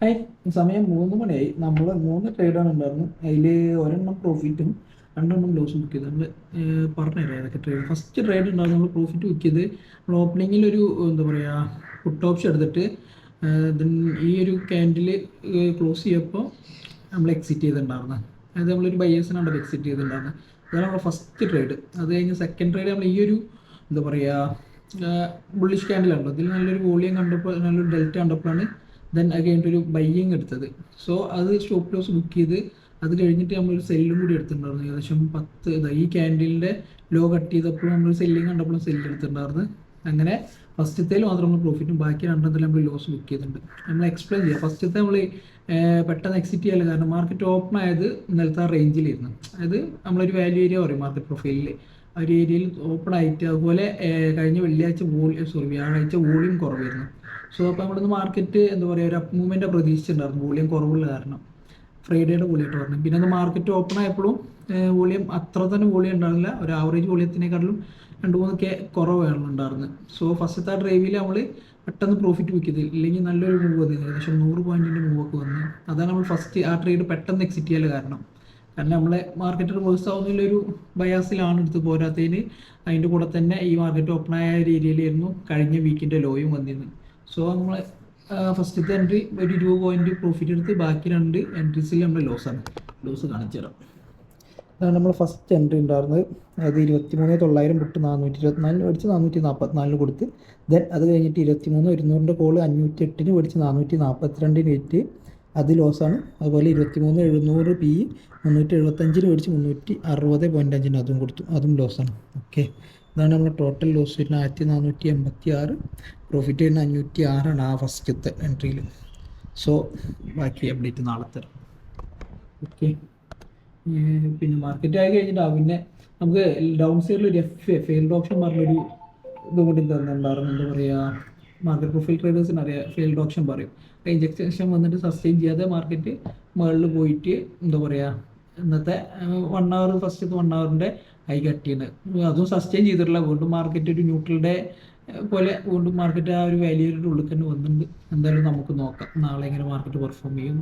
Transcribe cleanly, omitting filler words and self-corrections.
Hi, സമയം 3 മണിയായി. നമ്മൾ 3 ട്രേഡാണ് ഉണ്ടായിരുന്നു. അതിൽ ഒരെണ്ണം പ്രോഫിറ്റും 2 ലോസും ബുക്ക് ചെയ്ത് നമ്മൾ പറഞ്ഞുതരാം ഏതൊക്കെ ട്രേഡ്. ഫസ്റ്റ് ട്രേഡ് ഉണ്ടായിരുന്നു നമ്മൾ പ്രോഫിറ്റ് ബുക്ക് ചെയ്ത് നമ്മൾ ഓപ്പണിങ്ങിൽ ഒരു എന്താ പറയുക പുട്ട് ഓപ്ഷൻ എടുത്തിട്ട് ദെൻ ഈ ഒരു ക്യാൻഡിൽ ക്ലോസ് ചെയ്യപ്പോൾ നമ്മൾ എക്സിറ്റ് ചെയ്തിട്ടുണ്ടായിരുന്നത്. അതായത് നമ്മളൊരു ബയേഴ്സിനാണ് എക്സിറ്റ് ചെയ്തിട്ടുണ്ടായിരുന്നത്. അതാണ് നമ്മുടെ ഫസ്റ്റ് ട്രേഡ്. അത് കഴിഞ്ഞ് സെക്കൻഡ് ട്രേഡ് നമ്മൾ ഈ ഒരു എന്താ പറയുക ബുള്ളിഷ് ക്യാൻഡിലുണ്ടോ ഇതിൽ നല്ലൊരു വോളിയം കണ്ടപ്പോൾ നല്ലൊരു ഡെൽറ്റ കണ്ടപ്പോഴാണ് ദെൻ അത് കഴിഞ്ഞിട്ട് ഒരു ബയ്യിങ് എടുത്തത്. സോ അത് സ്റ്റോപ്പ് ലോസ് ബുക്ക് ചെയ്ത് അത് കഴിഞ്ഞിട്ട് നമ്മളൊരു സെല്ലും കൂടി എടുത്തിട്ടുണ്ടായിരുന്നു. ഏകദേശം 10 ഈ ക്യാൻഡിലിൻ്റെ ലോ കട്ട് ചെയ്തപ്പോഴും നമ്മൾ സെല്ലിങ് കണ്ടപ്പോഴും സെല്ല് എടുത്തിട്ടുണ്ടായിരുന്നു. അങ്ങനെ ഫസ്റ്റത്തേൽ മാത്രം നമ്മൾ പ്രോഫിറ്റും ബാക്കി രണ്ടെണ്ണത്തിൽ നമ്മൾ ലോസ് ബുക്ക് ചെയ്തിട്ടുണ്ട്. നമ്മൾ എക്സ്പ്ലെയിൻ ചെയ്യാം. ഫസ്റ്റത്തെ നമ്മൾ പെട്ടെന്ന് എക്സിറ്റ് ചെയ്യാൻ കാരണം മാർക്കറ്റ് ഓപ്പൺ ആയത് ഇന്നലത്തെ ആ റേഞ്ചിലിരുന്നു. അതായത് നമ്മളൊരു വാല്യൂ ഏരിയ പറയും മാർക്കറ്റ് പ്രൊഫൈലിൽ ആ ഒരു ഏരിയയിൽ ഓപ്പൺ ആയിട്ട് അതുപോലെ കഴിഞ്ഞ വ്യാഴാഴ്ച വോളിയം കുറവായിരുന്നു. സോ അപ്പോൾ നമ്മളിന്ന് മാർക്കറ്റ് എന്താ പറയുക ഒരു അപ്പ് മൂവ്മെൻ്റ് പ്രതീക്ഷിച്ചിട്ടുണ്ടായിരുന്നു വോളിയം കുറവുള്ള കാരണം ഫ്രൈഡേയുടെ വോളിയമായിട്ട് പറഞ്ഞു. പിന്നെ അത് മാർക്കറ്റ് ഓപ്പൺ ആയപ്പോഴും വോളിയം അത്ര തന്നെ വോളിയം ഉണ്ടായിരുന്നില്ല. ഒരു ആവറേജ് വോളിയത്തിനേക്കാളും 2-3 കുറവാണ് ഉണ്ടായിരുന്നത്. സോ ഫസ്റ്റത്തെ ആ ഡ്രൈവിൽ നമ്മൾ പെട്ടെന്ന് പ്രോഫിറ്റ് ബുക്ക് ചെയ്ത് ഇല്ലെങ്കിൽ നല്ലൊരു മൂവ് വന്നു, ഏകദേശം 100 പോയിൻറ്റിൻ്റെ മൂവൊക്കെ വന്നു. അതാണ് നമ്മൾ ഫസ്റ്റ് ആ ട്രേഡ് പെട്ടെന്ന് എക്സിറ്റ് ചെയ്യാൻ കാരണം നമ്മളെ മാർക്കറ്റ് റിവേഴ്സ് ആവുന്നതിലൊരു ബയാസിലാണ് എടുത്ത് പോരാത്തതിന് അതിൻ്റെ കൂടെ തന്നെ ഈ മാർക്കറ്റ് ഓപ്പൺ ആയ രീതിയിലായിരുന്നു കഴിഞ്ഞ വീക്കിൻ്റെ ലോയും വന്നിരുന്നത്. സോ നമ്മൾ ഫസ്റ്റത്തെ എൻട്രി ഒരു 20 പോയിന്റ് പ്രോഫിറ്റ് എടുത്ത് ബാക്കി 2 എൻട്രീസിൽ നമ്മൾ ലോസ് കാണിച്ചു തരാം. അതാണ് നമ്മൾ ഫസ്റ്റ് എൻട്രി ഉണ്ടായിരുന്നത്. അത് 23,900 പുട്ട് 424 മേടിച്ച് 444 കൊടുത്ത് ദെൻ അത് കഴിഞ്ഞിട്ട് 23,100 കോള് 508 മേടിച്ച് 442 വിറ്റ് അത് ലോസാണ്. അതുപോലെ 23,700 പി 375 മേടിച്ച് 360.5 അതും കൊടുത്തു, അതും ലോസാണ്. ഓക്കെ, ഇതാണ് നമ്മുടെ ടോട്ടൽ ലോസ് വരുന്നത് 1486. പ്രോഫിറ്റ് വരുന്നത് 506 ആ ഫസ്റ്റത്തെ എൻട്രിയിൽ. സോ ബാക്കി അപ്ഡേറ്റ് നാളെ തരാം. ഓക്കെ, പിന്നെ മാർക്കറ്റ് ആയി കഴിഞ്ഞിട്ടാണ് പിന്നെ നമുക്ക് ഡൗൺ സൈഡിൽ ഒരു ഫെയിൽഡ് ഓപ്ഷൻ പറഞ്ഞൊരു ഇതും കൂടി തന്നിട്ടുണ്ടായിരുന്നു. എന്താ പറയുക മാർക്കറ്റ് പ്രൊഫൈൽ ട്രേഡേഴ്സിന് അറിയാം ഫെയിൽഡ് ഓപ്ഷൻ പറയും. ഇഞ്ചക്ഷൻ വന്നിട്ട് സസ്റ്റെയിൻ ചെയ്യാതെ മാർക്കറ്റ് മുകളിൽ പോയിട്ട് എന്താ പറയുക ഇന്നത്തെ 1 അവർ ഫസ്റ്റത്തെ 1 അവറിൻ്റെ ഹൈ കട്ട് ചെയ്യുന്നത് അതും സസ്റ്റെയിൻ ചെയ്തിട്ടില്ല. വീണ്ടും മാർക്കറ്റ് ഒരു ന്യൂട്രൽ പോലെ വീണ്ടും മാർക്കറ്റ് ആ ഒരു വാല്യൂയുടെ ഉള്ളിൽ തന്നെ വന്നിട്ടുണ്ട്. എന്തായാലും നമുക്ക് നോക്കാം നാളെ എങ്ങനെ മാർക്കറ്റ് പെർഫോം ചെയ്യും.